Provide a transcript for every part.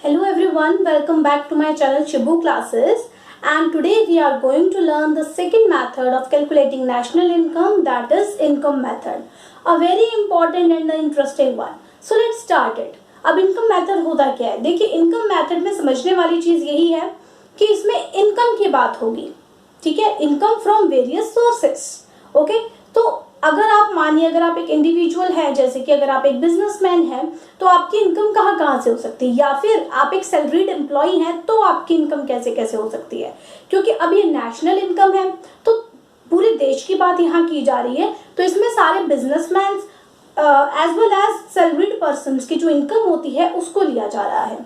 Hello everyone, welcome back to my channel Shibu Classes, and today we are going to learn the second method of calculating national income, that is income method. A very important and the interesting one. So let's start it. अब income method होता क्या है? देखिए income method में समझने वाली चीज यही है कि इसमें इनकम की बात होगी, ठीक है, income from various sources. Okay, तो अगर आप मानिए अगर आप एक इंडिविजुअल हैं, जैसे कि अगर आप एक बिजनेसमैन हैं, तो आपकी इनकम कहाँ से हो सकती है, या फिर आप एक सैलरीड एम्प्लॉय हैं तो आपकी इनकम कैसे हो सकती है. क्योंकि अब ये नेशनल इनकम है तो पूरे देश की बात यहाँ की जा रही है, तो इसमें सारे businessman as well as salaried person की जो इनकम होती है उसको लिया जा रहा है.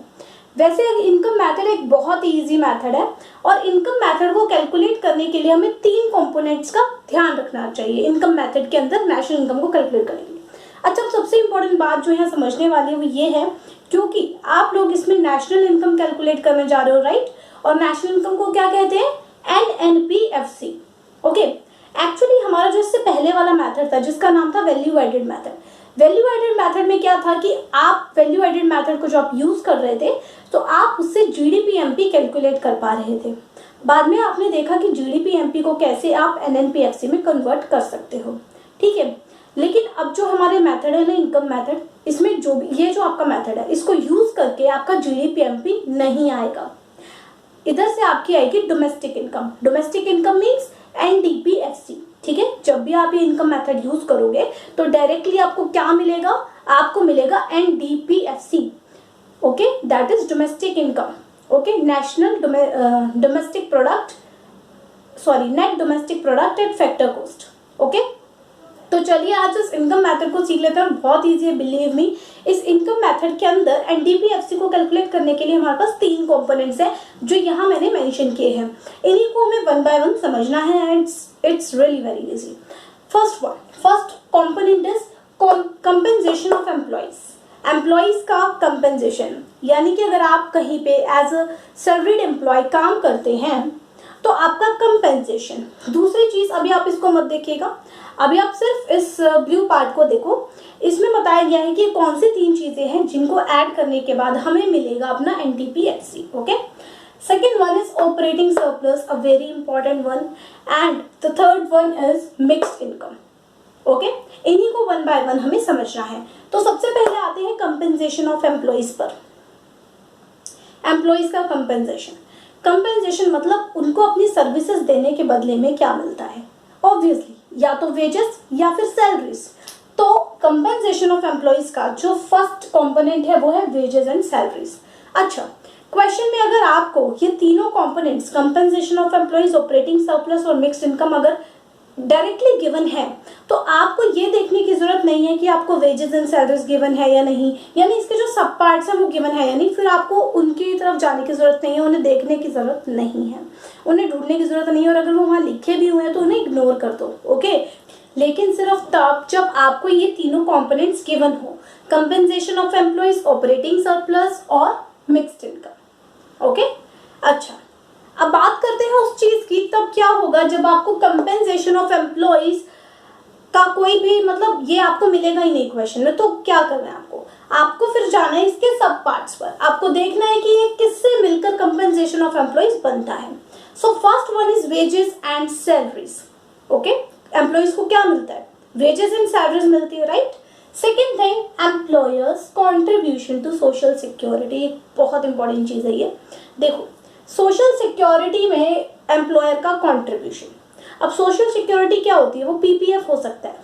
वैसे इनकम मेथड एक बहुत ही इजी मेथड है और इनकम मेथड को कैलकुलेट करने के लिए हमें 3 कंपोनेंट्स का ध्यान रखना चाहिए इनकम मेथड के अंदर नेशनल इनकम को कैलकुलेट करने के लिए. अच्छा, सबसे इंपॉर्टेंट बात जो यहाँ समझने वाली है वो ये है, क्योंकि आप लोग इसमें नेशनल इनकम कैलकुलेट करने जा रहे हो, राइट. और नेशनल इनकम को क्या कहते हैं? NNPFC. ओके, एक्चुअली हमारा जो इससे पहले वाला मेथड था जिसका नाम था value added method. Value added method में क्या था कि आप वैल्यू एडेड मेथड को जो आप यूज कर रहे थे तो आप उससे GDP-MP कैलकुलेट कर पा रहे थे. बाद में आपने देखा कि GDP-MP को कैसे आप NNPFC में कन्वर्ट कर सकते हो, ठीक है. लेकिन अब जो हमारे मेथड है ना इनकम मेथड, इसमें जो ये जो आपका मेथड है इसको यूज करके आपका GDP-MP नहीं आएगा. इधर से आपकी आएगी domestic income. Domestic income means NDPFC, ठीक है. जब भी आप ये इनकम मेथड यूज करोगे तो डायरेक्टली आपको क्या मिलेगा? आपको मिलेगा NDPFC. Okay, that is domestic income. Okay, national domestic product, sorry net domestic product at factor cost. Okay, तो चलिए आज इस इनकम मेथड को सीख लेते हैं. बहुत ईजी है, बिलीव मी. इस इनकम मेथड के अंदर NDPFC को कैलकुलेट करने के लिए हमारे पास 3 कंपोनेंट्स हैं जो यहाँ मैंने मेंशन किए हैं. इन्हीं को हमें 1 बाय 1 समझना है and it's really very easy. First component is compensation of employees का कंपेंसेशन. यानी कि अगर आप कहीं पे एज अ सैलरीड एम्प्लॉय काम करते हैं तो आपका कंपेंसेशन. दूसरी चीज, अभी आप इसको मत देखिएगा, अभी आप सिर्फ इस ब्लू पार्ट को देखो. इसमें बताया गया है कि कौन सी 3 चीजें हैं जिनको ऐड करने के बाद हमें मिलेगा अपना NDPFC. Okay, second one is operating surplus, a very important one, and the third one is mixed income. Okay, इन्हीं को 1 बाय 1 हमें समझना है. तो सबसे पहले आते हैं कंपेंसेशन ऑफ एम्प्लॉइज पर. एम्प्लॉइज का कंपेंसेशन मतलब उनको अपनी सर्विसेज देने के बदले में क्या मिलता है. ऑब्वियसली या तो वेजेस या फिर सैलरीज. तो कंपेंसेशन ऑफ एम्प्लॉइज का जो फर्स्ट कंपोनेंट है वो है वेजेस एंड सैलरीज. अच्छा, क्वेश्चन में अगर आपको ये तीनों components compensation of employees, operating surplus और मिक्स्ड इनकम अगर डायरेक्टली गिवन है तो आपको ये देखने की जरूरत नहीं है कि आपको वेजेस एंड सैलरीज गिवन है या नहीं, यानी इसके जो सब पार्ट्स हैं वो गिवन है या नहीं. फिर आपको उनकी तरफ जाने की जरूरत नहीं है, उन्हें देखने की जरूरत नहीं है, उन्हें ढूंढने की जरूरत नहीं है, और अगर वो वहाँ लिखे भी हुए हैं तो उन्हें इग्नोर कर दो. ओके, लेकिन सिर्फ तब जब आपको ये तीनों कॉम्पोनेंट्स गिवन हो, compensation of employees, operating surplus और मिक्स्ड इनकम. ओके, अच्छा, अब बात करते हैं उस चीज की, तब क्या होगा जब आपको कंपेंसेशन ऑफ एम्प्लॉइज का कोई भी मतलब ये आपको मिलेगा ही नहीं क्वेश्चन में. तो क्या करना है आपको फिर जाना है इसके सब पार्ट्स पर. आपको देखना है कि ये किससे मिलकर कंपेंसेशन ऑफ एम्प्लॉइज बनता है. So first one is wages and salaries. Okay, employees को क्या मिलता है? वेजेस एंड सैलरीज मिलती है, right. Second thing, employers contribution to social security. एक बहुत इंपॉर्टेंट चीज है ये. देखो, सोशल सिक्योरिटी में एम्प्लॉयर का कंट्रीब्यूशन. अब सोशल सिक्योरिटी क्या होती है? वो PPF हो सकता है,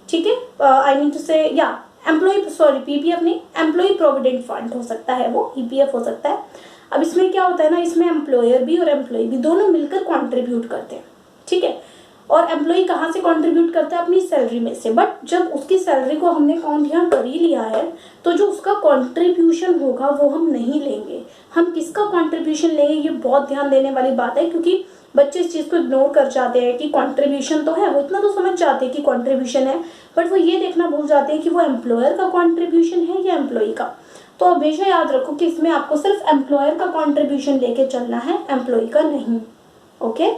ठीक है, आई मीन टू से या PPF नहीं, एम्प्लॉय प्रोविडेंट फंड हो सकता है, वो EPF हो सकता है. अब इसमें क्या होता है ना, इसमें एम्प्लॉयर भी और एम्प्लॉय भी दोनों मिलकर कंट्रीब्यूट करते हैं, ठीक है. और एम्प्लॉय कहाँ से कंट्रीब्यूट करता है? अपनी सैलरी में से. बट जब उसकी सैलरी को हमने काउंट यहाँ कर ही लिया है तो जो उसका कंट्रीब्यूशन होगा वो हम नहीं लेंगे. हम किसका कंट्रीब्यूशन लेंगे, ये बहुत ध्यान देने वाली बात है, क्योंकि बच्चे इस चीज़ को इग्नोर कर जाते हैं कि कंट्रीब्यूशन तो है, वो इतना तो समझ जाते हैं कि कंट्रीब्यूशन है, बट वो ये देखना भूल जाते हैं कि वो एम्प्लॉयर का कंट्रीब्यूशन है या एम्प्लॉय का. तो हमेशा याद रखो कि इसमें आपको सिर्फ एम्प्लॉयर का कंट्रीब्यूशन लेके चलना है, एम्प्लॉय का नहीं. Okay,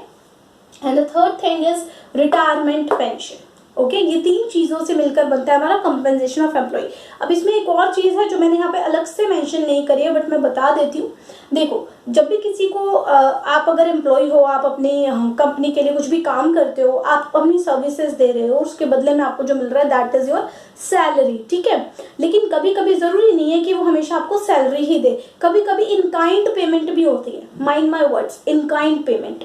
and the third thing is retirement pension. Okay, ये 3 चीजों से मिलकर बनता है हमारा कंपनसेशन ऑफ एम्प्लॉय। अब इसमें एक और चीज है जो मैंने यहाँ पे अलग से मेंशन नहीं करी है, बट मैं बता देती हूँ। देखो, जब भी किसी को आप अगर एम्प्लॉय हो, आप अपनी कंपनी के लिए कुछ भी काम करते हो, आप अपनी सर्विसेज दे रहे हो, उसके बदले में आपको जो मिल रहा है दैट इज योर सैलरी, ठीक है। लेकिन कभी कभी जरूरी नहीं है कि वो हमेशा आपको सैलरी ही दे, कभी कभी इन काइंड पेमेंट भी होती है। Mind my words, in kind payment.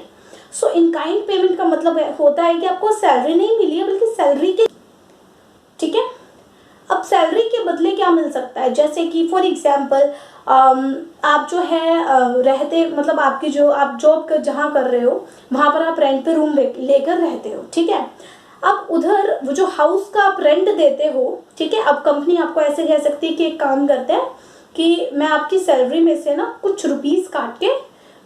So in kind payment का मतलब होता है कि आपको सैलरी नहीं मिली है, बल्कि सैलरी के, ठीक है। अब सैलरी के बदले क्या मिल सकता है, जैसे कि फॉर एग्जाम्पल आप जो है रहते, मतलब आपकी जो आप जॉब जहाँ कर रहे हो वहां पर आप रेंट पे रूम लेकर रहते हो, ठीक है। अब उधर वो जो हाउस का आप रेंट देते हो, ठीक है, अब कंपनी आपको ऐसे कह सकती है कि एक काम करते हैं कि मैं आपकी सैलरी में से ना कुछ रुपीस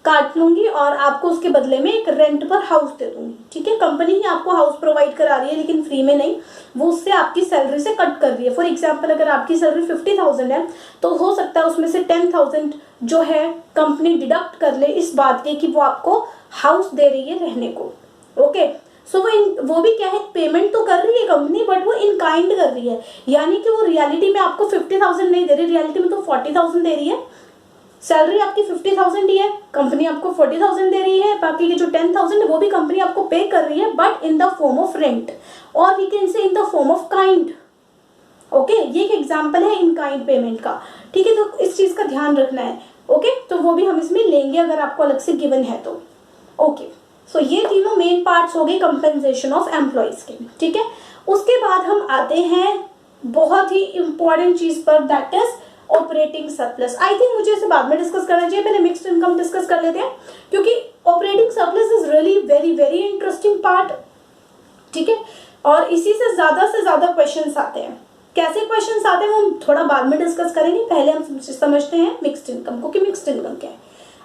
काट लूंगी और आपको उसके बदले में एक रेंट पर हाउस दे दूंगी, ठीक है। कंपनी ही आपको हाउस प्रोवाइड करा रही है, लेकिन फ्री में नहीं, वो उससे आपकी सैलरी से कट कर रही है। फॉर एग्जांपल, अगर आपकी सैलरी 50,000 है तो हो सकता है उसमें से 10,000 जो है कंपनी डिडक्ट कर ले इस बात के कि वो आपको हाउस दे रही है रहने को। ओके, सो वो भी क्या है, पेमेंट तो कर रही है कंपनी, बट वो इन काइंड कर रही है, यानी कि वो रियलिटी में आपको 50,000 नहीं दे रही, रियलिटी में तो 40,000 दे रही है। सैलरी आपकी 50,000 ही है, कंपनी आपको 40,000 दे रही है, बाकी के जो 10,000 है वो भी कंपनी आपको पे कर रही है, but in the form of rent, और we can say in the form of kind. Okay, ये एक एग्जांपल है इन काइंड पेमेंट का, ठीक है। तो इस चीज का ध्यान रखना है। ओके, तो वो भी हम इसमें लेंगे अगर आपको अलग से गिवन है तो। ओके, सो ये तीनों मेन पार्ट्स हो गए कंपनसेशन ऑफ एम्प्लॉइज के, ठीक है। उसके बाद हम आते हैं बहुत ही इंपॉर्टेंट चीज पर, that is operating surplus. I think मुझे इसे बाद में डिस्कस करना चाहिए, पहले मिक्स्ड इनकम डिस्कस कर लेते हैं, क्योंकि operating surplus is really very very interesting part, ठीक है। और इसी से ज्यादा क्वेश्चंस आते हैं। कैसे क्वेश्चंस आते हैं वो हम थोड़ा बाद में डिस्कस करेंगे, पहले हम समझते हैं मिक्स्ड इनकम को कि मिक्स्ड इनकम क्या है।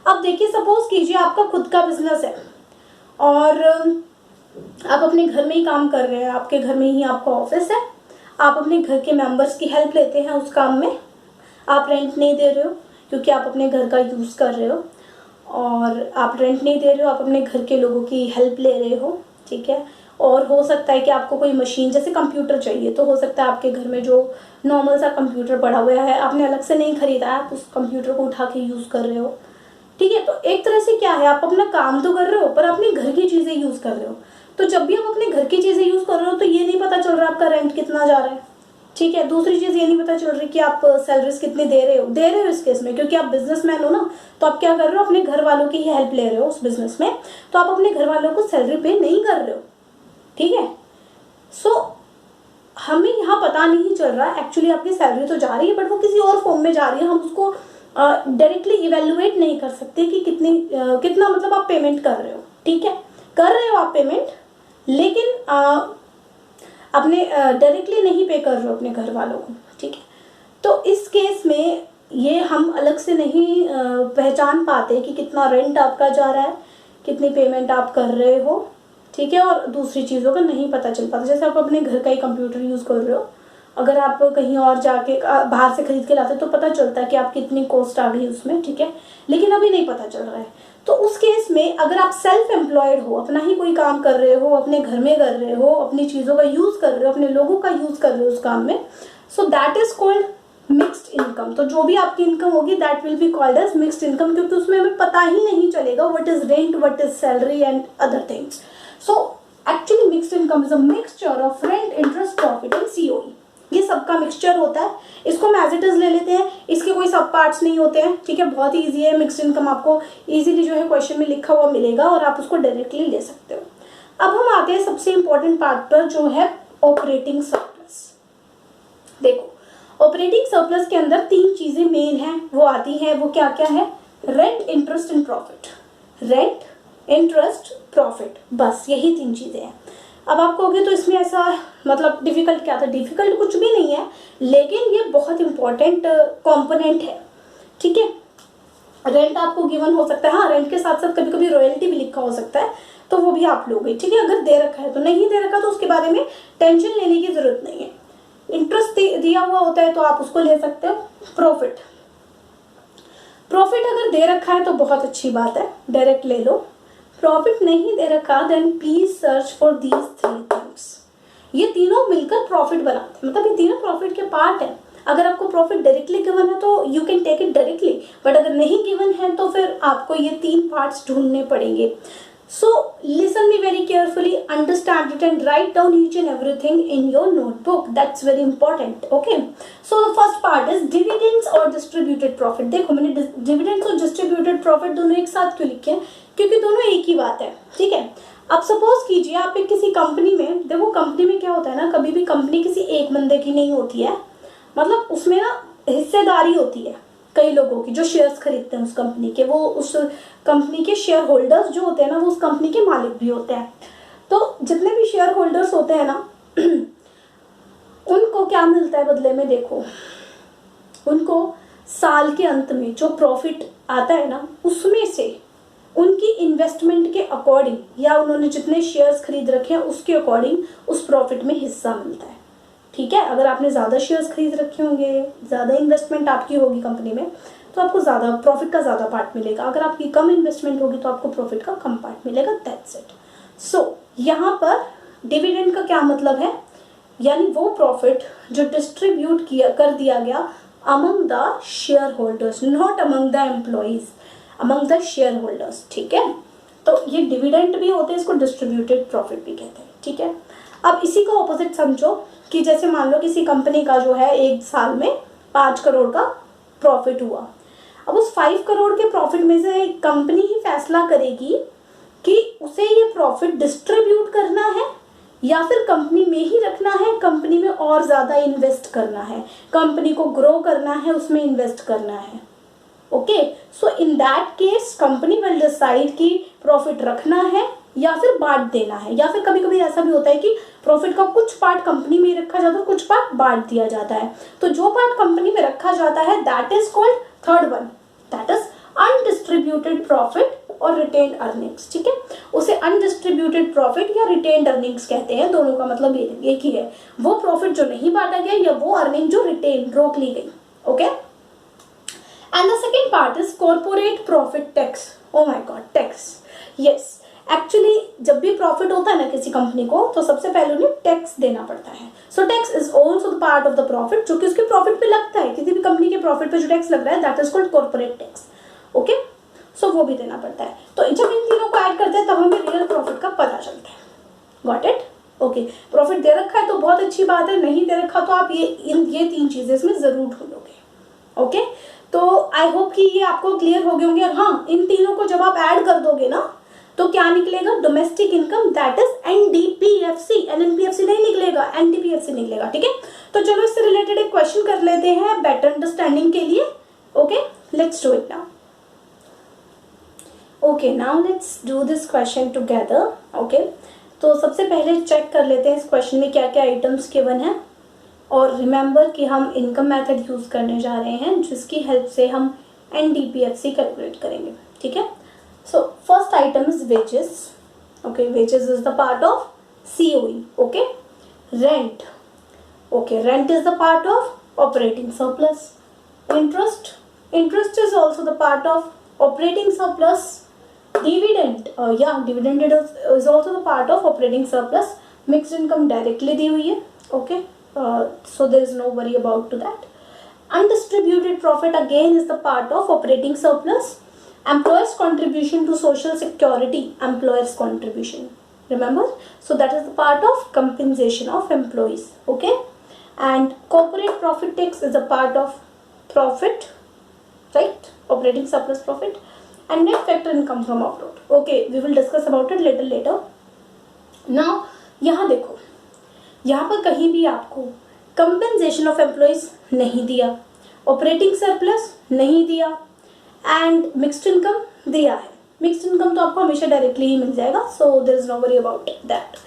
अब देखिए, सपोज कीजिए आपका खुद का बिजनेस है और आप अपने घर में ही काम कर रहे हैं, आपके घर में ही आपका ऑफिस है, आप अपने घर के मेंबर्स की हेल्प लेते हैं उस काम में, आप रेंट नहीं दे रहे हो क्योंकि आप अपने घर का यूज़ कर रहे हो, और आप रेंट नहीं दे रहे हो, आप अपने घर के लोगों की हेल्प ले रहे हो, ठीक है। और हो सकता है कि आपको कोई मशीन जैसे कंप्यूटर चाहिए, तो हो सकता है आपके घर में जो नॉर्मल सा कंप्यूटर पड़ा हुआ है, आपने अलग से नहीं खरीदा है, आप उस कंप्यूटर को उठा के यूज़ कर रहे हो, ठीक है। तो एक तरह से क्या है, आप अपना काम तो कर रहे हो पर अपने घर की चीज़ें यूज़ कर रहे हो। तो जब भी आप अपने घर की चीज़ें यूज़ कर रहे हो तो ये नहीं पता चल रहा आपका रेंट कितना जा रहा है, ठीक है। दूसरी चीज़ ये नहीं पता चल रही कि आप सैलरीज कितनी दे रहे हो इस केस में, क्योंकि आप बिजनेसमैन हो ना, तो आप क्या कर रहे हो, अपने घर वालों की ही हेल्प ले रहे हो उस बिजनेस में, तो आप अपने घर वालों को सैलरी पे नहीं कर रहे हो, ठीक है। सो हमें यहाँ पता नहीं चल रहा एक्चुअली आपकी सैलरी तो जा रही है, बट वो किसी और फॉर्म में जा रही है, हम उसको डायरेक्टली इवेल्युएट नहीं कर सकते कि कितना मतलब आप पेमेंट कर रहे हो, ठीक है। कर रहे हो आप पेमेंट, लेकिन अपने डायरेक्टली नहीं पे कर रहे हो अपने घर वालों को, ठीक है। तो इस केस में ये हम अलग से नहीं पहचान पाते कि कितना रेंट आपका जा रहा है, कितनी पेमेंट आप कर रहे हो, ठीक है। और दूसरी चीज़ों का नहीं पता चल पाता, जैसे आप अपने घर का ही कंप्यूटर यूज़ कर रहे हो, अगर आप कहीं और जाके बाहर से खरीद के लाते तो पता चलता है कि आपकी इतनी कॉस्ट आ गई उसमें, ठीक है। लेकिन अभी नहीं पता चल रहा है, तो उस केस में अगर आप सेल्फ एम्प्लॉयड हो, अपना ही कोई काम कर रहे हो, अपने घर में कर रहे हो, अपनी चीज़ों का यूज़ कर रहे हो, अपने लोगों का यूज़ कर रहे हो उस काम में, so that is called mixed income. तो जो भी आपकी इनकम होगी that will be called as mixed income, क्योंकि उसमें हमें पता ही नहीं चलेगा what is rent, what is salary and other things. So actually mixed income is a mixture of rent, interest, profit and COE. ये सबका मिक्सचर होता है, इसको हम एज इट इज ले लेते हैं, इसके कोई सब पार्ट्स नहीं होते हैं, ठीक है। बहुत ही ईजी है, मिक्स्ड इनकम आपको इजीली जो है क्वेश्चन में लिखा हुआ मिलेगा और आप उसको डायरेक्टली ले सकते हो। अब हम आते हैं सबसे इंपॉर्टेंट पार्ट पर, जो है ऑपरेटिंग सरप्लस। देखो, ऑपरेटिंग सरप्लस के अंदर 3 चीजें मेन हैं, वो आती हैं, वो क्या क्या है, rent, interest and profit. Rent, interest, profit, बस यही 3 चीजें हैं। अब आप कहोगे तो इसमें ऐसा मतलब डिफिकल्ट क्या था, डिफिकल्ट कुछ भी नहीं है, लेकिन ये बहुत इंपॉर्टेंट कंपोनेंट है, ठीक है। रेंट आपको गिवन हो सकता है, हाँ रेंट के साथ साथ कभी कभी रॉयल्टी भी लिखा हो सकता है, तो वो भी आप लोगे, ठीक है। अगर दे रखा है तो, नहीं दे रखा तो उसके बारे में टेंशन लेने की जरूरत नहीं है। इंटरेस्ट दिया हुआ होता है तो आप उसको ले सकते हो। प्रॉफिट, प्रॉफिट अगर दे रखा है तो बहुत अच्छी बात है, डायरेक्ट ले लो। प्रॉफिट नहीं दे रखा, then please search for these 3 things. ये तीनों मिलकर प्रॉफिट बनाते हैं, मतलब ये तीनों प्रॉफिट के पार्ट हैं। अगर आपको प्रॉफिट डायरेक्टली गिवन है तो you can take it directly, but अगर नहीं गिवन है तो फिर आपको ये तीन पार्ट्स ढूंढने पड़ेंगे। So listen me very carefully, understand it and write down each and everything in your notebook. That's very important. Okay. So the first part is dividends or distributed profit. देखो मैंने dividends और distributed profit दोनों एक साथ क्यों लिखे हैं, क्योंकि दोनों एक ही बात है, ठीक है। अब सपोज कीजिए आप एक किसी कंपनी में, देखो कंपनी में क्या होता है ना, कभी भी कंपनी किसी एक बंदे की नहीं होती है, मतलब उसमें ना हिस्सेदारी होती है कई लोगों की जो शेयर्स खरीदते हैं उस कंपनी के, वो उस कंपनी के शेयर होल्डर्स जो होते हैं ना, वो उस कंपनी के मालिक भी होते हैं। तो जितने भी शेयर होल्डर्स होते हैं ना उनको क्या मिलता है बदले में, देखो उनको साल के अंत में जो प्रॉफिट आता है ना, उसमें से उनकी इन्वेस्टमेंट के अकॉर्डिंग या उन्होंने जितने शेयर्स खरीद रखे हैं उसके अकॉर्डिंग उस प्रॉफिट में हिस्सा मिलता है, ठीक है। अगर आपने ज़्यादा शेयर्स खरीद रखे होंगे, ज़्यादा इन्वेस्टमेंट आपकी होगी कंपनी में, तो आपको ज़्यादा प्रॉफिट का ज़्यादा पार्ट मिलेगा। अगर आपकी कम इन्वेस्टमेंट होगी तो आपको प्रॉफिट का कम पार्ट मिलेगा। That's it. सो यहाँ पर डिविडेंड का क्या मतलब है, यानी वो प्रॉफिट जो डिस्ट्रीब्यूट कर दिया गया among the share holders, not among the employees, among the share holders, ठीक है। तो ये डिविडेंड भी होते हैं, इसको डिस्ट्रीब्यूटेड प्रॉफिट भी कहते हैं, ठीक है। अब इसी का ऑपोजिट समझो कि जैसे मान लो किसी कंपनी का जो है एक साल में 5 करोड़ का प्रॉफिट हुआ। अब उस 5 करोड़ के प्रॉफिट में से कंपनी ही फैसला करेगी कि उसे ये प्रॉफिट डिस्ट्रीब्यूट करना है या फिर कंपनी में ही रखना है, कंपनी में और ज़्यादा इन्वेस्ट करना है, कंपनी को ग्रो करना है, उसमें इन्वेस्ट करना है। Okay, so in that case company will decide कि प्रॉफिट रखना है या फिर बांट देना है, या फिर कभी कभी ऐसा भी होता है कि प्रॉफिट का कुछ पार्ट कंपनी में रखा जाता है, कुछ पार्ट बांट दिया जाता है। तो जो पार्ट कंपनी में रखा जाता है that is called third one, that is undistributed profit और रिटेन्ड अर्निंग्स, ठीक है। उसे अनडिस्ट्रीब्यूटेड प्रॉफिट या रिटेन्ड अर्निंग्स कहते हैं, दोनों का मतलब एक ही है। वो प्रॉफिट जो नहीं बांटा गया या वो अर्निंग जो रिटेन रोक ली गई। Okay, and the second part is corporate profit tax. Oh my God, tax, yes. Actually जब भी प्रॉफिट होता है ना किसी कंपनी को, तो सबसे पहले उन्हें टैक्स देना पड़ता है। So tax is also the part of the profit, जो कि उसके प्रॉफिट पे लगता है। किसी भी कंपनी के प्रॉफिट पे जो टैक्स लग रहा है that is called corporate tax. Okay, so वो भी देना पड़ता है। तो जब इन तीनों को ऐड करते हैं तब हमें रियल प्रॉफिट का पता चलता है। Got it? ओके, प्रॉफिट दे रखा है तो बहुत अच्छी बात है, नहीं दे रखा तो आप ये तीन चीजें इसमें जरूर ढूंढोगे। ओके, तो आई होप कि ये आपको क्लियर हो गए होंगे। और हाँ, इन तीनों को जब आप ऐड कर दोगे ना तो क्या निकलेगा, domestic income, that is NDPFC. एनएनपीएफसी नहीं निकलेगा, एनडीपीएफसी निकलेगा, ठीक है। तो चलो इससे रिलेटेड एक क्वेश्चन कर लेते हैं बेटर अंडरस्टैंडिंग के लिए। Okay, let's do it now. Okay, now let's do this question together. Okay, तो सबसे पहले चेक कर लेते हैं इस क्वेश्चन में क्या क्या आइटम्स गिवन है, और रिमेंबर कि हम इनकम मेथड यूज करने जा रहे हैं जिसकी हेल्प से हम एनडीपीएफसी कैलकुलेट करेंगे, ठीक है। So first item is wages. Okay, wages is the part of COE. Okay, rent. Okay, rent is the part of operating surplus. Interest is also the part of operating surplus. Dividend, dividend is also the part of operating surplus. Mixed income directly दी हुई है. Okay, so there is no worry about to that. Undistributed profit again is the part of operating surplus. Employers contribution to social security, employers contribution, remember, so that is the part of compensation of employees. Okay, and corporate profit tax is a part of profit, right, operating surplus profit, and net factor income from abroad. Okay, we will discuss about it later. Now यहाँ देखो, यहाँ पर कहीं भी आपको compensation of employees नहीं दिया, operating surplus नहीं दिया, एंड मिक्स्ड इनकम दिया है। मिक्स्ड इनकम तो आपको हमेशा डायरेक्टली ही मिल जाएगा, so there is no worry about that.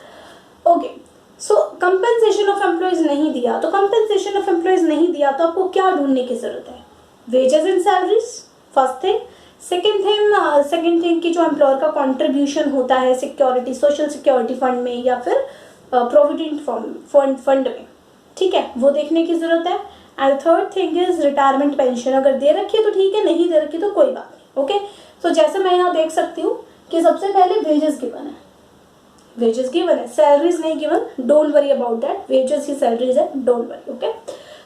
Okay, so compensation of employees नहीं दिया, तो कंपेंसेशन ऑफ एम्प्लॉयज नहीं दिया तो आपको क्या ढूंढने की जरूरत है, wages and salaries, first thing. Second thing कि जो एम्प्लॉयर का कॉन्ट्रीब्यूशन होता है सिक्योरिटी, सोशल सिक्योरिटी फंड में या फिर प्रोविडेंट फंड में, ठीक है, वो देखने की जरूरत है। And third thing is retirement pension, अगर दे रखी है तो ठीक है, नहीं दे रखी तो कोई बात नहीं। ओके, सो जैसे मैं यहाँ देख सकती हूँ कि सबसे पहले वेजेस गिवन है, वेजेस गिवन है, सैलरीज नहीं given, don't worry about that, wages ही सैलरीज है, don't worry, okay.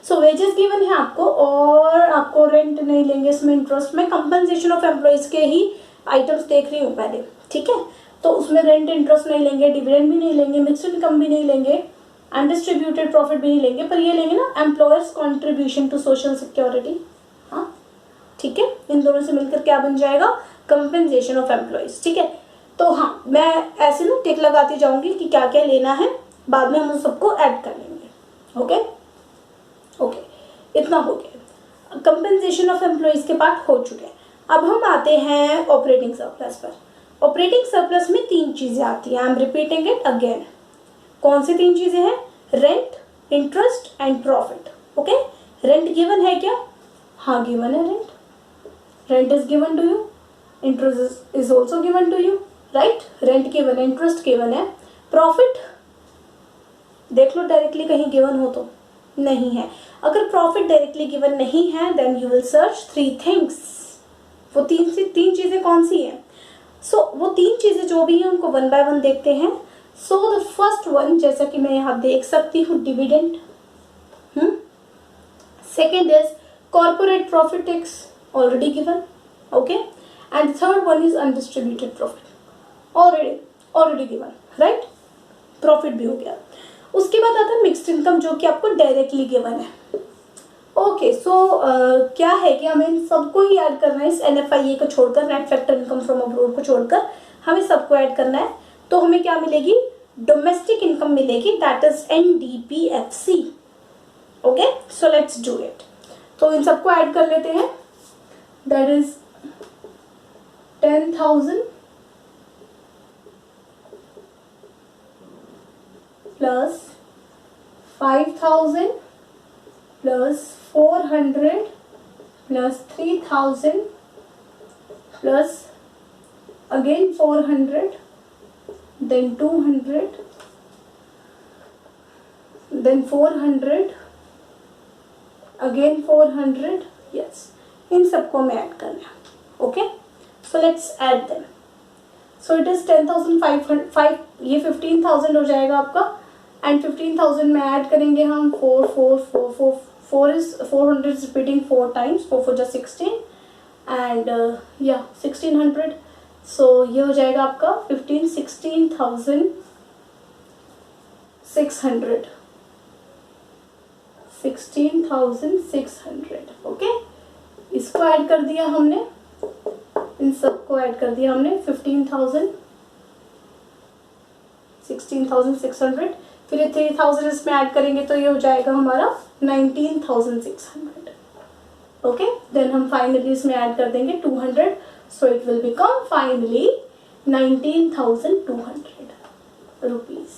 So wages given है आपको, और आपको रेंट नहीं लेंगे इसमें, इंटरेस्ट में कंपनसेशन ऑफ एम्प्लॉइज के ही आइटम्स देख रही हूँ पहले, ठीक है। तो उसमें रेंट इंटरेस्ट नहीं लेंगे, डिविडेंड भी नहीं लेंगे, मिक्स्ड इनकम भी नहीं लेंगे, अनडिस्ट्रीब्यूटेड प्रॉफिट भी नहीं लेंगे, पर ये लेंगे ना employers contribution to social security, हाँ ठीक है। इन दोनों से मिलकर क्या बन जाएगा, कंपनसेशन ऑफ एम्प्लॉयज, ठीक है। तो हाँ, मैं ऐसे ना टिक लगाती जाऊंगी कि क्या क्या लेना है, बाद में हम उन सबको ऐड कर लेंगे, ओके ओके। इतना हो गया, कंपनसेशन ऑफ एम्प्लॉयज के पार्ट हो चुके हैं। अब हम आते हैं ऑपरेटिंग सरप्लस पर। ऑपरेटिंग सरप्लस में 3 चीजें आती हैं, I am repeating it again. कौन सी 3 चीजें हैं, rent, interest and profit, okay. Rent given है क्या, हाँ गिवन है rent, rent is given to you, interest is also given to you, right. Rent given है, इंटरेस्ट गिवन है, प्रॉफिट देख लो डायरेक्टली कहीं गिवन हो तो, नहीं है। अगर प्रॉफिट डायरेक्टली गिवन नहीं है then you will search 3 things. वो तीन चीजें कौन सी हैं, सो वो 3 चीजें जो भी हैं उनको 1 बाय 1 देखते हैं। सो द फर्स्ट वन, जैसा कि मैं यहाँ देख सकती हूँ, dividend, second is corporate profit tax, already given, okay, and third one is undistributed profit, already given, right. Profit भी हो गया। उसके बाद आता है मिक्स्ड इनकम, जो कि आपको डायरेक्टली गिवन है, ओके। सो क्या है कि हमें इन सबको ही ऐड करना है, इस NFIA को छोड़कर, net factor income from abroad को छोड़कर हमें सबको ऐड करना है। तो हमें क्या मिलेगी, डोमेस्टिक इनकम मिलेगी, that is NDPFC, okay. So let's do it. तो इन सबको ऐड कर लेते हैं, that is 10,000 plus 5,000 plus 400 plus 3,000 plus again 400, then 200, then 400, again 400, yes, इन सबको हमें ऐड करना है, okay. So let's add them. So it is 10,500, ये 15,000 हो जाएगा आपका, एंड 15,000 में ऐड करेंगे हम 4 is 400 is repeating 4 times, 4 4 just 16, and yeah 1600। सो ये हो जाएगा आपका 16,600, 16,600, ओके। इसको ऐड कर दिया हमने, इन सबको ऐड कर दिया हमने, 15,000, 16,600, फिर ये 3,000 इसमें ऐड करेंगे तो ये हो जाएगा हमारा 19,600, ओके। देन हम फाइनली इसमें ऐड कर देंगे 200, so it will become finally 19,200 rupees,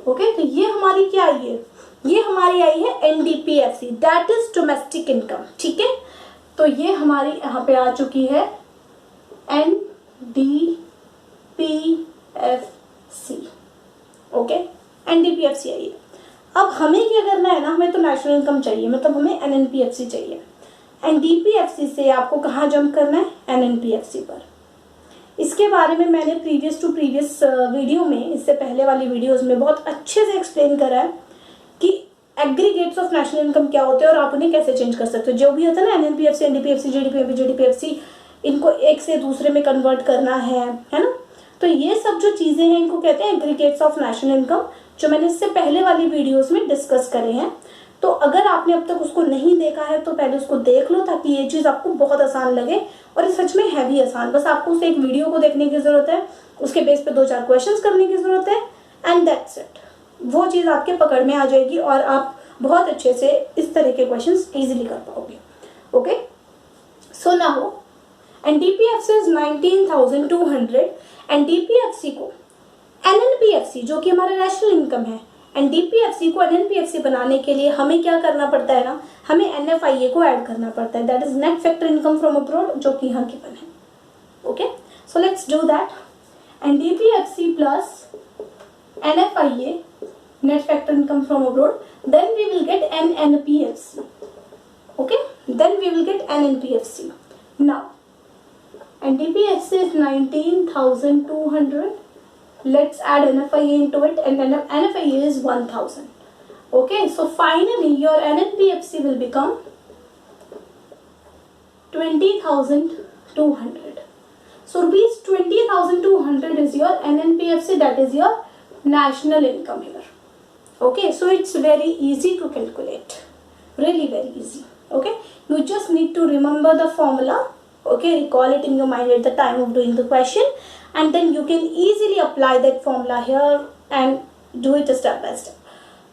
okay. तो ये हमारी क्या आई है, ये हमारी आई है NDPFC, that is domestic income, ठीक है। तो ये हमारी यहाँ पे आ चुकी है NDPFC, ओके। NDPFC आई है। अब हमें क्या करना है ना, हमें तो नेशनल इनकम चाहिए, मतलब हमें NNPFC चाहिए। NDPFC से आपको कहाँ जंप करना है, NNPFC पर। इसके बारे में मैंने प्रीवियस वीडियो में, इससे पहले वाली वीडियोस में बहुत अच्छे से एक्सप्लेन करा है कि एग्रीगेट्स ऑफ नेशनल इनकम क्या होते हैं और आप उन्हें कैसे चेंज कर सकते हो। जो भी होता है ना, NNPFC, NDPFC, GDPFC, इनको एक से दूसरे में कन्वर्ट करना है ना। तो ये सब जो चीज़ें हैं इनको कहते हैं एग्रीगेट्स ऑफ नेशनल इनकम, जो मैंने इससे पहले वाली वीडियोस में डिस्कस करे हैं। तो अगर आपने अब तक उसको नहीं देखा है तो पहले उसको देख लो, ताकि ये चीज़ आपको बहुत आसान लगे, और ये सच में है भी आसान। बस आपको उस एक वीडियो को देखने की ज़रूरत है, उसके बेस पे 2-4 क्वेश्चंस करने की ज़रूरत है, एंड दैट्स इट। वो चीज़ आपके पकड़ में आ जाएगी और आप बहुत अच्छे से इस तरह के क्वेश्चंस इजीली कर पाओगे, okay. So now NDPFC is 19,200, NDPFC को NNPFC, जो कि हमारा नेशनल इनकम है, NDPFC को NNPFC बनाने के लिए हमें क्या करना पड़ता है ना, हमें NFIA को ऐड करना पड़ता है, that is net factor income from abroad, जो कि यहाँ गिवन है, okay. So let's do that. NDPFC plus NFIA, net factor income from abroad, then we will get NNPFC, okay, then we will get NNPFC. Now NDPFC is 19,200, let's add NFIA into it, and then NFIA is 1000. Okay, so finally your NNPFC will become 20,200. So rupees 20,200 is your NNPFC, that is your national income here. Okay, so it's very easy to calculate, really very easy. Okay, you just need to remember the formula. Okay, recall it in your mind at the time of doing the question, and then you can easily apply that formula here and do it step by step.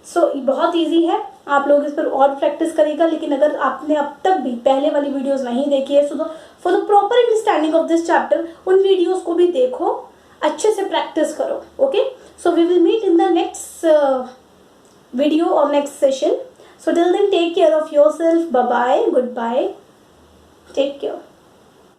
सो बहुत easy है, आप लोग इस पर और practice करेगा, लेकिन अगर आपने अब तक भी पहले वाली वीडियोस नहीं देखी है, so for the proper understanding of this chapter उन वीडियोस को भी देखो, अच्छे से प्रैक्टिस करो. Okay, so we will meet in the next video or next session. So till then, take care of yourself. Bye bye, goodbye, take care.